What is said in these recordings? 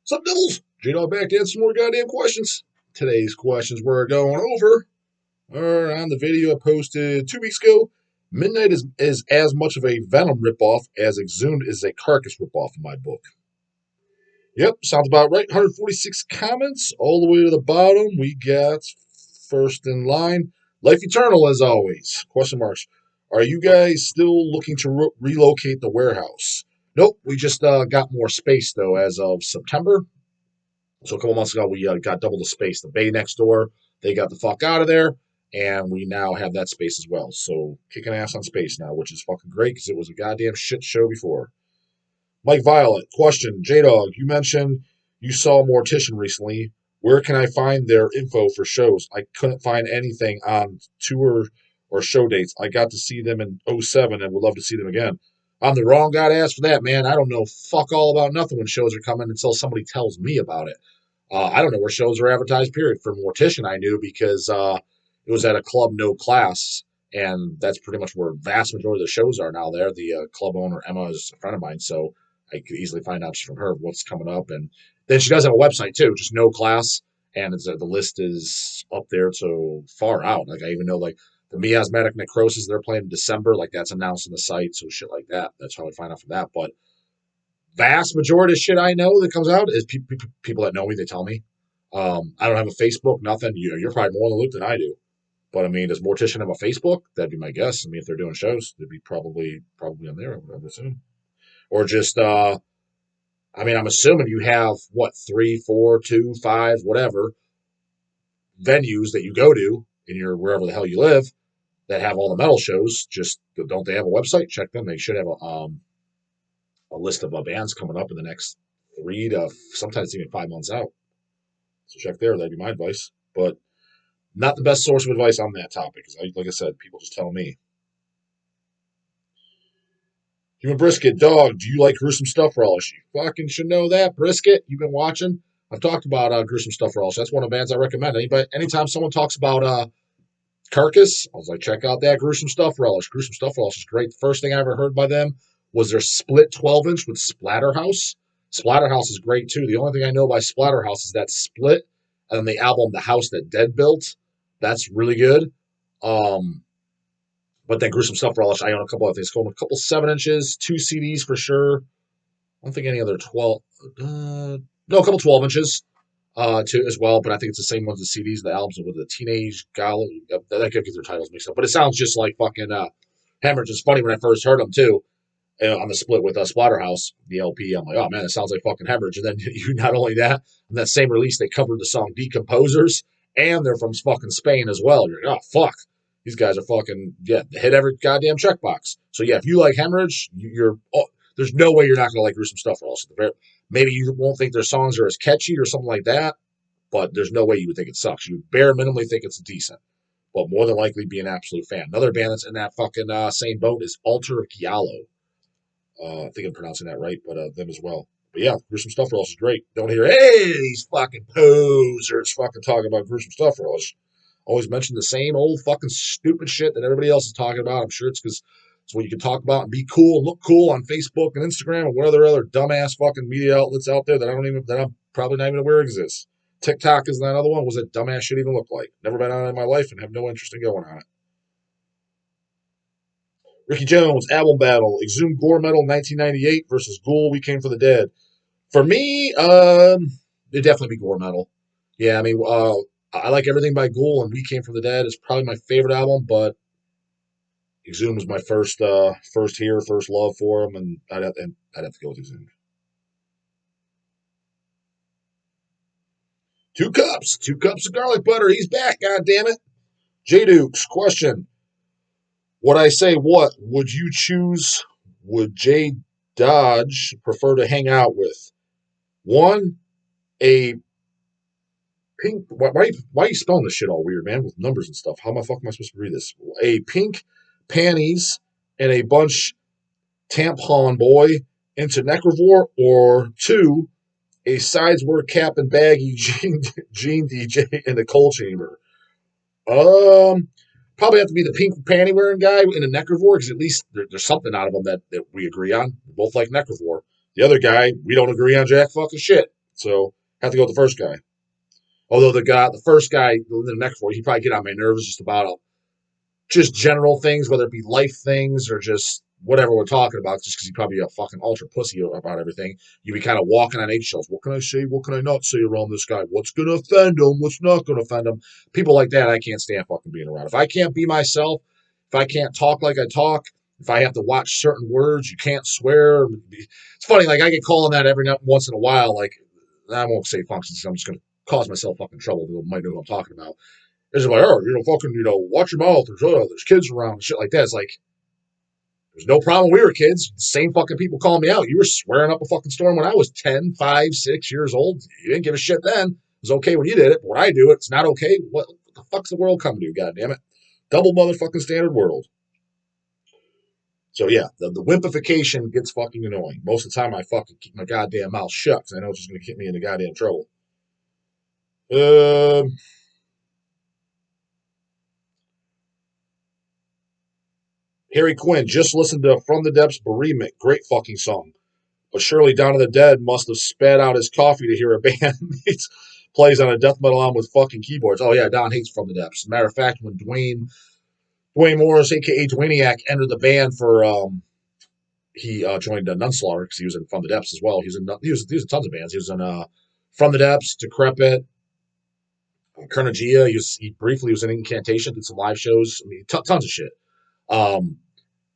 Sup, Devils? J-Dog back to answer some more goddamn questions. Today's questions we're going over are on the video I posted 2 weeks ago. Midnight is as much of a Venom ripoff as Exhumed is a Carcass ripoff in my book. Yep, sounds about right. 146 comments all the way to the bottom. We got first in line. Life Eternal, as always. Question marks. Are you guys still looking to relocate the warehouse? Nope, we just got more space, though, as of September. So a couple months ago, we got double the space. The bay next door, they got the fuck out of there, and we now have that space as well. So kicking ass on space now, which is fucking great because it was a goddamn shit show before. Mike Violet, question. J-Dog, you mentioned you saw Mortician recently. Where can I find their info for shows? I couldn't find anything on tour or show dates. I got to see them in 07 and would love to see them again. I'm the wrong guy to ask for that, man. I don't know fuck all about nothing when shows are coming until somebody tells me about it. I don't know where shows are advertised, period. For Mortician, I knew because it was at a club, no class, and that's pretty much where vast majority of the shows are now there. The club owner, Emma, is a friend of mine, so I could easily find out just from her what's coming up. And then she does have a website, too, just no class, and it's, the list is up there so far out. Like, I even know, like, the Miasmatic Necrosis they're playing in December, like, that's announced on the site, so shit like that. That's how I find out from that, but vast majority of shit I know that comes out is people that know me. They tell me. I don't have a Facebook, nothing. You're probably more in the loop than I do. But I mean, does Mortician have a Facebook? That'd be my guess. I mean, if they're doing shows, they'd be probably on there. I would assume, or just. I mean, I'm assuming you have what 3, 4, 2, 5, whatever venues that you go to in your wherever the hell you live that have all the metal shows. Just don't they have a website? Check them. They should have a list of bands coming up in the next 3 to sometimes even 5 months out. So check there. That'd be my advice. But not the best source of advice on that topic. Like I said, people just tell me. Human Brisket, dog, do you like gruesome stuff relish? You fucking should know that. Brisket, you've been watching. I've talked about gruesome stuff relish. That's one of the bands I recommend. Anytime someone talks about Carcass, I was like, check out that gruesome stuff relish. Gruesome stuff relish is great. The first thing I ever heard by them was their split 12-inch with Splatterhouse. Splatterhouse is great too. The only thing I know by Splatterhouse is that split, and then the album The House That Dead Built. That's really good. But then Gruesome Stuff Relish, I own a couple of things. A couple 7-inches, 2 CDs for sure. I don't think any other 12. No, a couple 12 inches too as well. But I think it's the same ones as CDs. The albums with the Teenage Gala. That could get their titles mixed up. But it sounds just like fucking Hemorrhage. It's funny when I first heard them too. On the split with Splatterhouse, the LP, I'm like, oh man, it sounds like fucking Hemorrhage. And then you not only that, on that same release, they covered the song Decomposers, and they're from fucking Spain as well. You're like, oh fuck, these guys are fucking hit every goddamn checkbox. So yeah, if you like Hemorrhage, there's no way you're not gonna like Gruesome Stuff. Also, maybe you won't think their songs are as catchy or something like that, but there's no way you would think it sucks. You bare minimally think it's decent, but more than likely be an absolute fan. Another band that's in that fucking same boat is Altar of Giallo. I think I'm pronouncing that right, but them as well. But yeah, Gruesome Stuff Relish is great. Don't hear, hey, these fucking posers fucking talking about Gruesome Stuff Relish. Always mention the same old fucking stupid shit that everybody else is talking about. I'm sure it's because it's what you can talk about and be cool and look cool on Facebook and Instagram and what other dumbass fucking media outlets out there that I'm probably not even aware exists. TikTok is that other one. What does that dumbass shit even look like? Never been on it in my life and have no interest in going on it. Ricky Jones, Album Battle, Exhumed Gore Metal 1998 versus Ghoul, We Came for the Dead. For me, it'd definitely be Gore Metal. Yeah, I mean, I like everything by Ghoul, and We Came for the Dead is probably my favorite album, but Exhumed was my first love for them, and I'd have to go with Exhumed. 2 cups of garlic butter. He's back, god damn it. J Dukes, question. Would I say what? Would you choose? Would J Dodge prefer to hang out with? 1, a pink. Why are you spelling this shit all weird, man, with numbers and stuff? How the fuck am I supposed to read this? A pink panties and a bunch tampon boy into Necrovorous, or 2, a sideswear cap and baggy jean DJ in the coal chamber. Probably have to be the pink panty wearing guy in a Necrovorous, because at least there's something out of them that we agree on. We both like Necrovorous. The other guy, we don't agree on jack fucking shit. So have to go with the first guy. Although the first guy, the Necrovorous, he probably get on my nerves just about just general things, whether it be life things or just whatever we're talking about, just because he's probably a fucking ultra pussy about everything. You be kind of walking on eggshells. What can I say? What can I not say around this guy? What's going to offend him? What's not going to offend him? People like that, I can't stand fucking being around. If I can't be myself, if I can't talk like I talk, if I have to watch certain words, you can't swear. It's funny, like I get calling that every once in a while. Like, I won't say functions, I'm just going to cause myself fucking trouble. People might know what I'm talking about. It's like, oh, fucking, watch your mouth. There's kids around and shit like that. It's like, there's no problem. We were kids. The same fucking people calling me out. You were swearing up a fucking storm when I was 10, 5, 6 years old. You didn't give a shit then. It was okay when you did it, but when I do it, it's not okay. What the fuck's the world coming to? God damn it. Double motherfucking standard world. So yeah, the wimpification gets fucking annoying. Most of the time I fucking keep my goddamn mouth shut because I know it's just going to get me into goddamn trouble. Harry Quinn, just listened to From the Depths Bereavement. Great fucking song. But surely Dawn of the Dead must have spat out his coffee to hear a band plays on a death metal album with fucking keyboards. Oh yeah, Don hates From the Depths. As a matter of fact, when Dwayne Morris, aka Dwayniac, entered the band for he joined Nunslaughter because he was in From the Depths as well. He was in tons of bands. He was in From the Depths, Decrepit, Kernagia. He briefly was in Incantation, did some live shows. I mean, tons of shit. Um,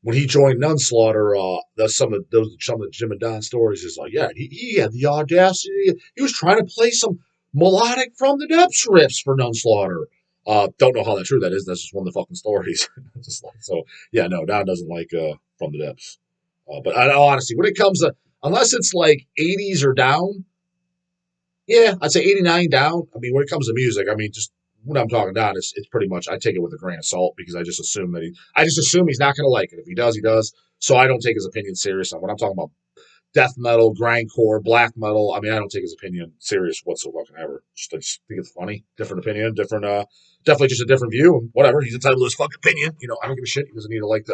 when he joined Nunslaughter, that's some of the Jim and Don stories. Is like, yeah, he had the audacity. He was trying to play some melodic From the Depths riffs for Nunslaughter. Don't know how true that is. That's just one of the fucking stories. Just like, so, yeah, no, Don doesn't like From the Depths. But I honestly, when it comes to unless it's like 80s or down, yeah, I'd say 89 down. I mean, when it comes to music, I mean, just when I'm talking down, it's pretty much I take it with a grain of salt because I just assume he's not going to like it. If he does, he does. So I don't take his opinion serious on what I'm talking about. Death metal, grindcore, black metal. I mean, I don't take his opinion serious whatsoever. I just think it's funny. Different opinion, definitely just a different view. And whatever, he's entitled to his fucking opinion. I don't give a shit. He doesn't need to like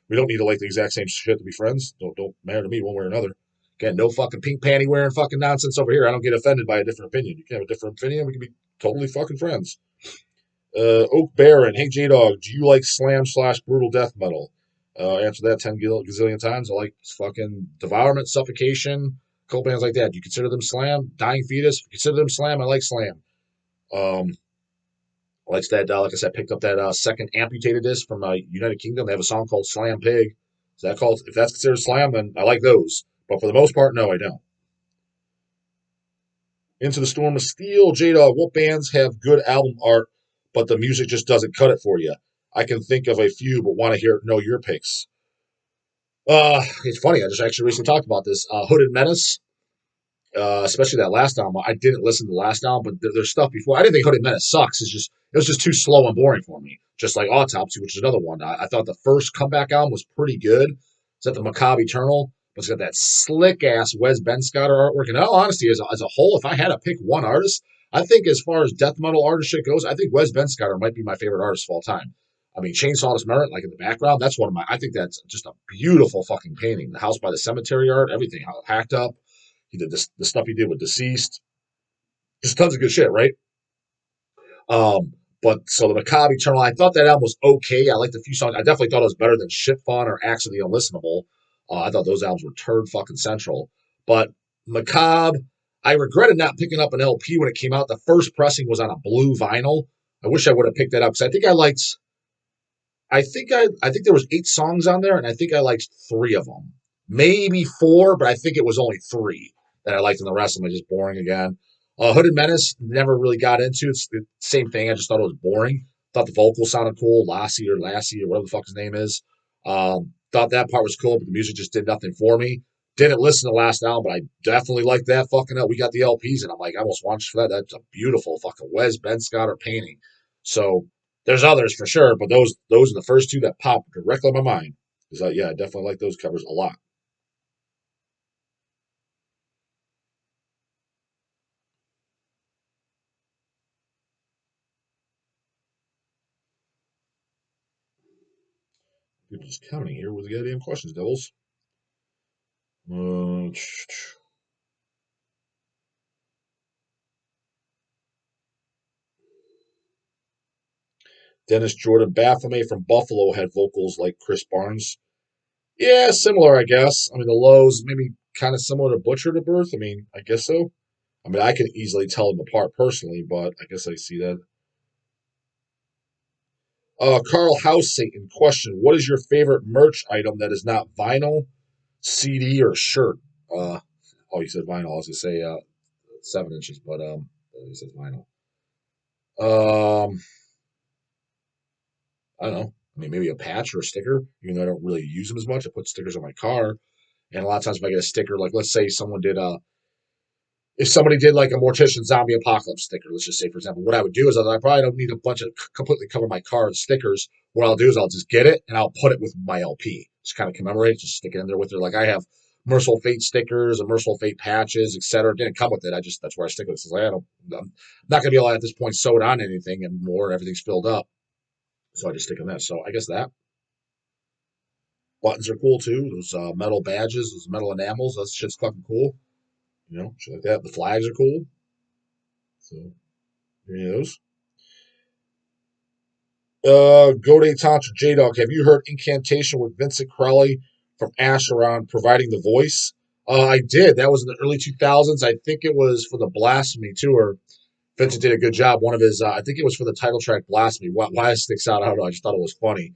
we don't need to like the exact same shit to be friends. Don't matter to me one way or another. Again, no fucking pink panty wearing fucking nonsense over here. I don't get offended by a different opinion. You can have a different opinion. We can be totally fucking friends. Oak Baron, hey J Dog, do you like slam/brutal death metal? Answer that 10 gazillion times. I like fucking Devourment, Suffocation, a couple bands like that. Do you consider them slam? Dying Fetus, consider them slam. I like slam. Um, I like that. Like I said, picked up that second amputated disc from United Kingdom. They have a song called Slam Pig. If that's considered slam, then I like those. But for the most part, no, I don't. Into the Storm of Steel, J Dog, what bands have good album art, but the music just doesn't cut it for you? I can think of a few, but want to know your picks. It's funny. I just actually recently talked about this. Hooded Menace, especially that last album. I didn't listen to the last album, but there's stuff before. I didn't think Hooded Menace sucks. It was just too slow and boring for me. Just like Autopsy, which is another one. I thought the first comeback album was pretty good. It's at the Macabre Eternal. But it's got that slick ass Wes Benscotter artwork. And in all honesty, as a whole, if I had to pick one artist, I think as far as death metal artist shit goes, I think Wes Benscotter might be my favorite artist of all time. I mean, Chainsaw Merit, like in the background, that's one of my. I think that's just a beautiful fucking painting. The House by the Cemetery art, everything, how it hacked up. He did the stuff he did with Deceased. Just tons of good shit, right? But so the Macabre Eternal, I thought that album was okay. I liked a few songs. I definitely thought it was better than Shit Fun or Acts of the Unlistenable. I thought those albums were turd fucking central. But Macabre, I regretted not picking up an LP when it came out. The first pressing was on a blue vinyl. I wish I would have picked that up because I think I liked. I think there was 8 songs on there, and I think I liked 3 of them, maybe 4, but I think it was only 3 that I liked, and the rest of them are just boring again. Hooded Menace never really got into. It's the same thing. I just thought it was boring. Thought the vocals sounded cool, Lassie or whatever the fuck his name is. Thought that part was cool, but the music just did nothing for me. Didn't listen to the last album, but I definitely liked that fucking up. We got the LPs, and I'm like, I almost watched for that. That's a beautiful fucking Wes Benscotter painting. So there's others for sure, but those are the first 2 that pop directly in my mind. Is like, yeah, I definitely like those covers a lot. People just commenting here with the goddamn questions, devils. Dennis Jordan Baphomet from Buffalo had vocals like Chris Barnes. Yeah, similar, I guess. I mean, the lows maybe kind of similar to Butcher to Birth. I mean, I guess so. I mean, I can easily tell them apart personally, but I guess I see that. Carl House Satan question: what is your favorite merch item that is not vinyl, CD, or shirt? Oh, you said vinyl. I was gonna say 7 inches, but he says vinyl. Um, I don't know. I mean, maybe a patch or a sticker. Even though I don't really use them as much, I put stickers on my car, and a lot of times if I get a sticker, like let's say someone did if somebody did like a Mortician Zombie Apocalypse sticker, let's just say, for example, what I would do is I probably don't need a bunch of completely cover my car in stickers. What I'll do is I'll just get it and I'll put it with my LP. Just kind of commemorate it, just stick it in there with it. Like I have Merciful Fate stickers and Merciful Fate patches, etc. It didn't come with it. That's where I stick with it. I'm not going to be able to, at this point, sew it on anything anymore. Everything's filled up. So I just stick in that. So I guess that. Buttons are cool too. Those metal badges, those metal enamels, that shit's fucking cool. Shit like that. The flags are cool. So, any of those? Goatman Tantra J Dog. Have you heard Incantation with Vincent Crowley from Asheron providing the voice? I did. That was in the early 2000s. I think it was for the Blasphemy tour. Vincent did a good job. One of his, I think it was for the title track Blasphemy. Why it sticks out, I don't know. I just thought it was funny.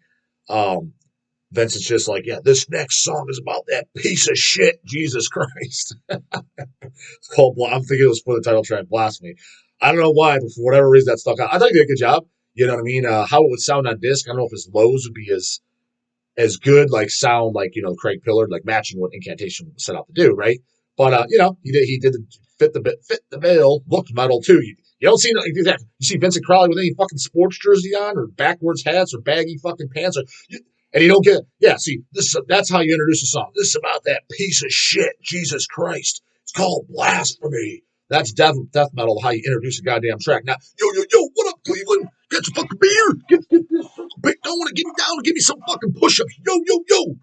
Vincent's just like, yeah, this next song is about that piece of shit, Jesus Christ. It's called, I'm thinking it was for the title track Blasphemy. I don't know why, but for whatever reason that stuck out. I thought he did a good job. You know what I mean? How it would sound on disc, I don't know if his lows would be as good, like sound like Craig Pillard, like matching what Incantation set out to do, right? But he did fit the bill, looked metal too. You don't see nothing do that. You see Vincent Crowley with any fucking sports jersey on, or backwards hats, or baggy fucking pants, and you don't get it. Yeah, see, that's how you introduce a song. This is about that piece of shit, Jesus Christ. It's called Blasphemy. That's death metal, how you introduce a goddamn track. Now, yo, what up, Cleveland? Get some fucking beer. Get this fucking big going and get me down and give me some fucking push-ups. Yo.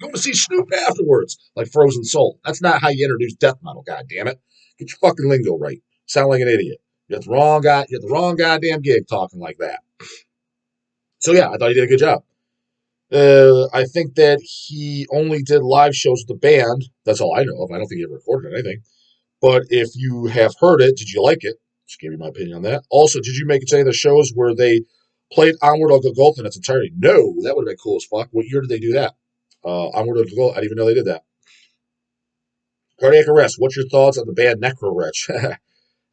Going to see Snoop afterwards. Like Frozen Soul. That's not how you introduce death metal, goddammit. Get your fucking lingo right. Sound like an idiot. You got the wrong guy. You got the wrong goddamn gig talking like that. So yeah, I thought he did a good job. I think that he only did live shows with the band. That's all I know of. I don't think he ever recorded anything. But if you have heard it, did you like it? Just give you my opinion on that. Also, did you make it to any of the shows where they played Onward of Ghoul in its entirety? No, that would have been cool as fuck. What year did they do that? Onward of Ghoul, I didn't even know they did that. Cardiac Arrest, what's your thoughts on the band Necrovorous?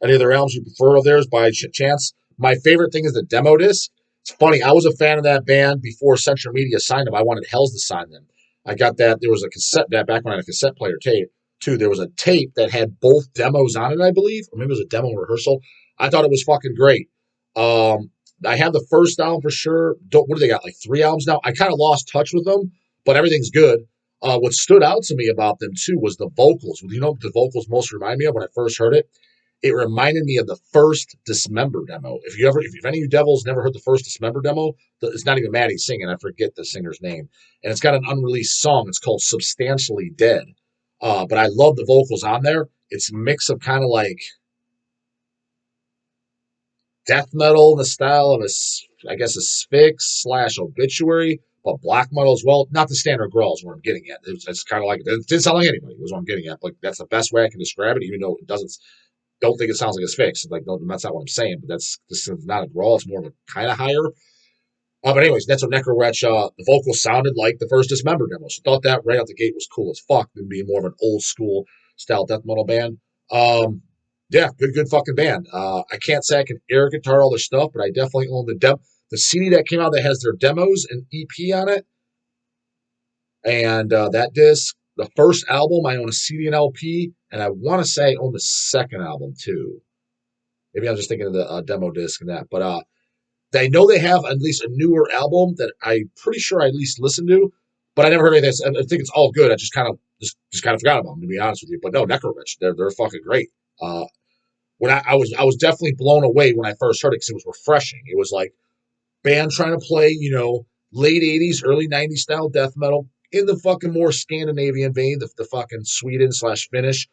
Any other albums you prefer of theirs by chance? My favorite thing is the demo disc. It's funny. I was a fan of that band before Central Media signed them. I wanted Hells to sign them. I got that. There was a cassette back when I had a cassette player tape too. There was a tape that had both demos on it, I believe, or maybe it was a demo rehearsal. I thought it was fucking great. I have the first album for sure. What do they got? Like 3 albums now. I kind of lost touch with them, but everything's good. What stood out to me about them too was the vocals. You know what the vocals most remind me of when I first heard it? It reminded me of the first Dismember demo. If any of you devils never heard the first Dismember demo, it's not even Maddie singing. I forget the singer's name. And it's got an unreleased song. It's called Substantially Dead. But I love the vocals on there. It's a mix of kind of like death metal in the style of I guess a Sphinx / Obituary, but black metal as well. Not the standard growl is what I'm getting at. It's kind of like, it didn't sound like anybody, was what I'm getting at. But that's the best way I can describe it, even though it doesn't. Don't think it sounds like a Sphinx. Like, no, that's not what I'm saying, but this is not a growl. It's more of a kind of higher. But anyways, that's what Necrovorous, the vocals sounded like the first Dismember demo. So thought that right out the gate was cool as fuck, than being more of an old school style death metal band. Yeah, good fucking band. I can't say I can air guitar all their stuff, but I definitely own the CD that came out that has their demos and EP on it. And that disc, the first album, I own a CD and LP, and I want to say I own the second album too. Maybe I'm just thinking of the demo disc and that. But I know they have at least a newer album that I'm pretty sure I at least listened to, but I never heard anything. I think it's all good. I just kind of forgot about them, to be honest with you. But no, Necrovorous, they're fucking great. When I was definitely blown away when I first heard it because it was refreshing. It was like band trying to play, late 80s, early 90s style death metal in the fucking more Scandinavian vein, the fucking Sweden / Finnish,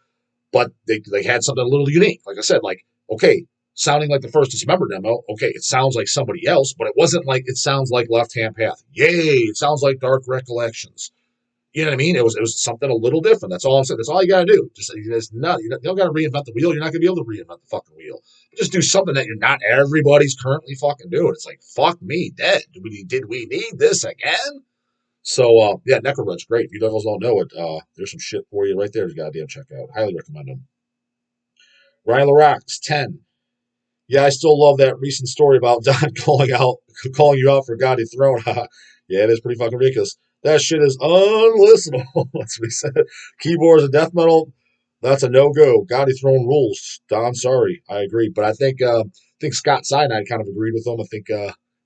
but they had something a little unique. Like I said, like, okay, sounding like the first Dismember demo. Okay, it sounds like somebody else, but it wasn't like it sounds like Left Hand Path. Yay! It sounds like Dark Recollections. You know what I mean? It was something a little different. That's all I'm saying. That's all you got to do. You don't got to reinvent the wheel. You're not going to be able to reinvent the fucking wheel. But just do something that you're not everybody's currently fucking doing. It's like, fuck me, dead. Did we need this again? So, yeah, Necrovorous, great. If you devils don't know it, there's some shit for you right there to goddamn check out. Highly recommend them. Ryan LaRox, 10. Yeah, I still love that recent story about Don calling you out for God Throne. Yeah, it is pretty fucking ridiculous. That shit is unlistenable. That's what he said. Keyboards and death metal, that's a no-go. God Throne rules. Don, sorry. I agree. But I think Scott Cyanide kind of agreed with him. I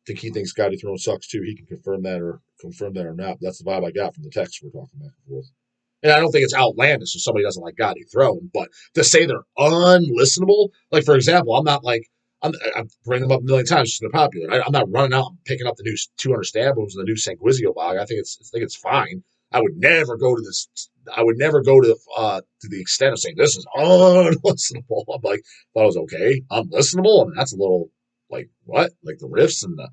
think he thinks God Throne sucks too. He can confirm that or not. That's the vibe I got from the text we're talking back and forth. And I don't think it's outlandish if somebody doesn't like God Throne, but to say they're unlistenable, like for example, I'm not like I bring them up a million times because they're popular. I'm not running out and picking up the new 200 stab wounds and the new Sanguizio bog. I think it's fine. I would never go to this. I would never go to the extent of saying this is unlistenable. I'm like, thought it was okay, unlistenable. I mean, that's a little like what? Like the riffs and the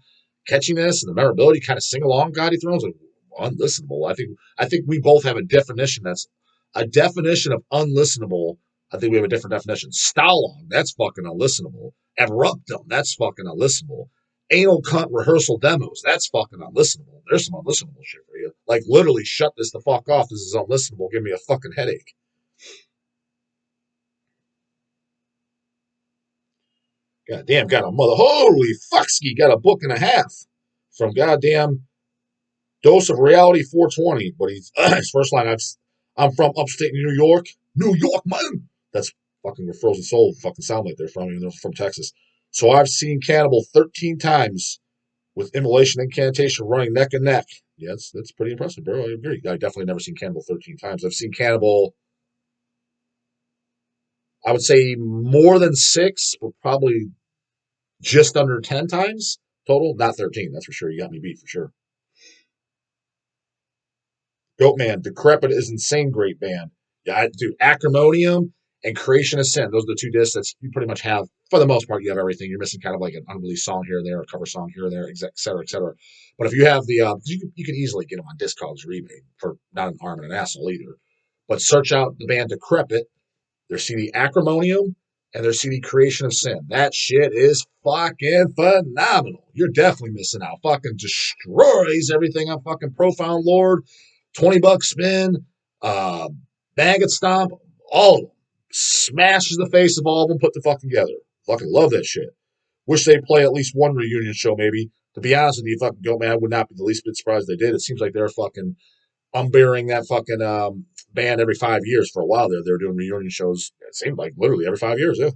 catchiness and the memorability kind of sing along. God Thrones like unlistenable. I think we both have a definition that's a definition of unlistenable. I think we have a different definition. Stallong, that's fucking unlistenable. Abruptum, that's fucking unlistenable. Anal cunt rehearsal demos, that's fucking unlistenable. There's some unlistenable shit for you. Like literally, shut this the fuck off. This is unlistenable. Give me a fucking headache. Goddamn, got a mother. Holy fuckski, got a book and a half from goddamn Dose of Reality 420. But he's his first line. I'm from upstate New York. New York, man. That's fucking where Frozen Soul fucking sound like they're from, even though they're from Texas. So I've seen Cannibal 13 times with Immolation Incantation running neck and neck. Yeah, that's pretty impressive, bro. I agree. I definitely never seen Cannibal 13 times. I've seen Cannibal, I would say more than 6, but probably just under 10 times total. Not 13, that's for sure. You got me beat for sure. Goatman, Decrepit is insane great band. Yeah, dude, Acrimonium and Creation of Sin. Those are the two discs that you pretty much have, for the most part, you have everything. You're missing kind of like an unreleased song here or there, a cover song here or there, et cetera, et cetera. But if you have the, you can easily get them on Discogs rebate for not an arm and an asshole either. But search out the band Decrepit, their CD Acrimonium, and their CD Creation of Sin. That shit is fucking phenomenal. You're definitely missing out. Fucking destroys everything on fucking Profound Lord. $20 spin, maggot stomp, all of them. Smashes the face of all of them, put the fuck together. Fucking love that shit. Wish they'd play at least one reunion show, maybe. To be honest with you, fucking Goatman, I would not be the least bit surprised they did. It seems like they're fucking unburying that fucking band every 5 years for a while there. They're doing reunion shows, it seemed like literally every 5 years, yeah.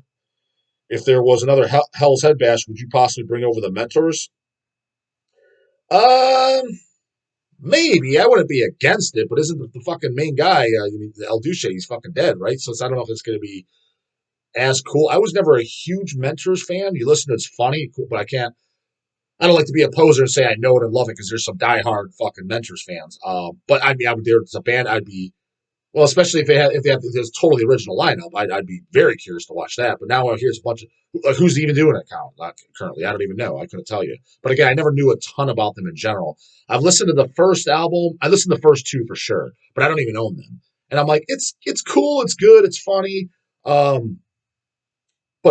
If there was another Hell's Head Bash, would you possibly bring over the Mentors? Um, Maybe. I wouldn't be against it, but isn't the fucking main guy, El Duce, he's fucking dead, right? So I don't know if it's going to be as cool. I was never a huge Mentors fan. You listen, it's funny, cool, but I don't like to be a poser and say I know it and love it because there's some diehard fucking Mentors fans. But I mean, there's a band I'd be, well, especially if they have this totally original lineup, I'd be very curious to watch that. But now here's a bunch of who's even doing it currently. I don't even know. I couldn't tell you. But again, I never knew a ton about them in general. I've listened to the first album. I listened to the first 2 for sure, but I don't even own them. And I'm like, it's cool, it's good, it's funny. But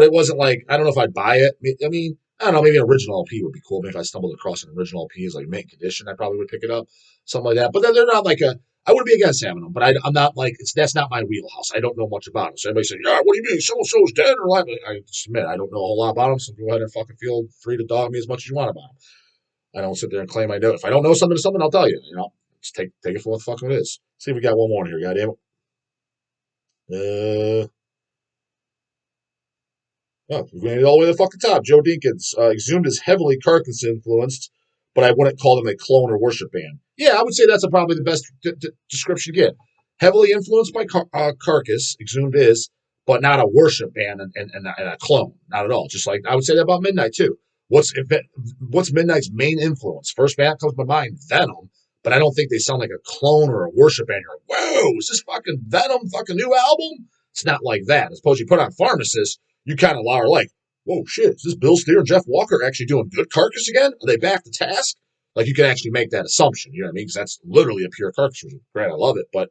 it wasn't like I don't know if I'd buy it. I mean, I don't know. Maybe an original LP would be cool. Maybe if I stumbled across an original LP as like mint condition, I probably would pick it up, something like that. But then they're not like a. I wouldn't be against having them, but I'm not like that's not my wheelhouse. I don't know much about them. So everybody says, "Yeah, what do you mean? So and so's dead or alive?" I just admit I don't know a whole lot about them. So go ahead and fucking feel free to dog me as much as you want about them. I don't sit there and claim I know. If I don't know something, I'll tell you. You know, just take it for what the fuck it is. See if we got one more here. Goddamn it. Oh, we're going all the way to the fucking top. Joe Dinkins. Exhumed is heavily Carcass influenced, but I wouldn't call them a clone or worship band. Yeah, I would say that's probably the best description you get. Heavily influenced by Carcass, Exhumed is, but not a worship band and a clone. Not at all. Just like I would say that about Midnight, too. What's Midnight's main influence? First band comes to my mind, Venom, but I don't think they sound like a clone or a worship band. You're like, whoa, is this fucking Venom fucking new album? It's not like that. As opposed to you put on Pharmacist, you kind of are like, whoa, shit, is this Bill Steer and Jeff Walker actually doing good Carcass again? Are they back to task? Like, you can actually make that assumption, you know what I mean? Because that's literally a pure Carcass version. Great, I love it, but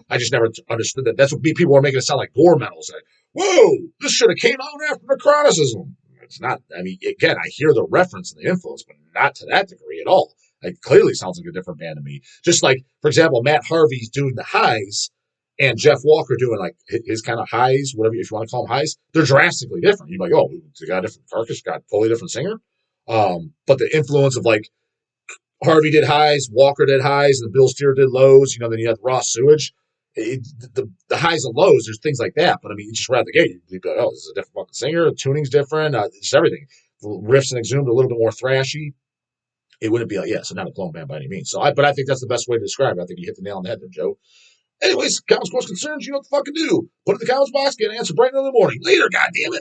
I just never understood that. That's what people are making it sound like gore metals. Like, whoa, this should have came out after Necroticism. It's not. I mean, again, I hear the reference and the influence, but not to that degree at all. It clearly sounds like a different band to me. Just like, for example, Matt Harvey's doing the highs and Jeff Walker doing like his kind of highs, whatever, if you want to call them highs, they're drastically different. You're like, oh, they got a different Carcass, got a totally different singer. But the influence of like Harvey did highs, Walker did highs, and Bill Steer did lows. You know, then you had Raw Sewage. The highs and lows, there's things like that. But I mean, you just right out the gate, you'd be like, oh, this is a different fucking singer. The tuning's different. Just everything. The riffs and Exhumed a little bit more thrashy. It wouldn't be like, yeah, so not a clone band by any means. But I think that's the best way to describe it. I think you hit the nail on the head there, Joe. Anyways, comments, questions, concerns, you know what the fuck to do. Put it in the comments box, get an answer bright in the morning. Later, goddammit.